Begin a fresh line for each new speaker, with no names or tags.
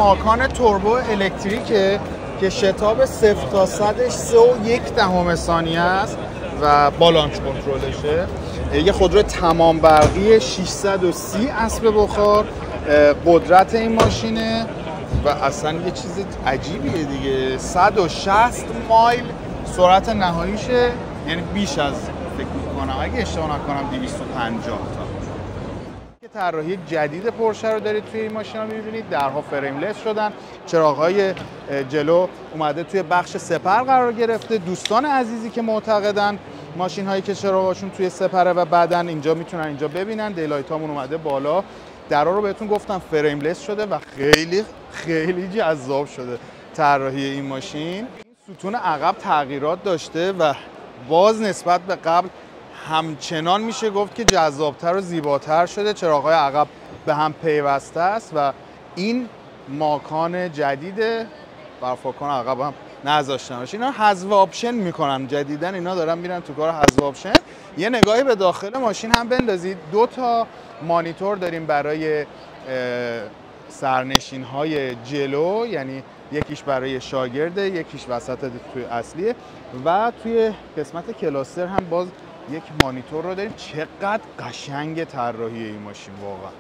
ماکان توربو الکتریکه که شتاب 0 تا 100ش 3.1 ثانیه است و بالانس کنترلشه. یه خودرو تمام برقی 630 اسب بخار قدرت این ماشینه و اصلا یه چیز عجیبیه دیگه. 160 مایل سرعت نهاییشه، یعنی بیش از فکر میکنم اگه اشتباه نکنم 250 تا. که طراحی جدید پورشه رو دارید توی این ماشینا می‌بینید. درها فریملس شدن، چراغ‌های جلو اومده توی بخش سپر قرار گرفته. دوستان عزیزی که معتقدن ماشین‌هایی که چراغاشون توی سپره و بعدن اینجا میتونن اینجا ببینن، دیلایتامون اومده بالا. درها رو بهتون گفتم فریملس شده و خیلی خیلی جذاب شده طراحی این ماشین. ستون عقب تغییرات داشته و باز نسبت به قبل همچنان میشه گفت که جذابتر و زیباتر شده. چراغ‌های عقب به هم پیوسته است و این ماکان جدیده. برفاکان عقب هم نذاشتن باشه. اینا حذف آپشن میکنن جدیدن، اینا دارن میرن تو کار حذف آپشن. یه نگاهی به داخل ماشین هم بندازید. 2 تا مانیتور داریم برای سرنشین‌های جلو، یعنی یکیش برای شاگرده، یکیش وسط توی اصلیه و توی قسمت کلاستر هم باز یک مانیتور رو داریم. چقدر قشنگ طراحی این ماشین واقعا.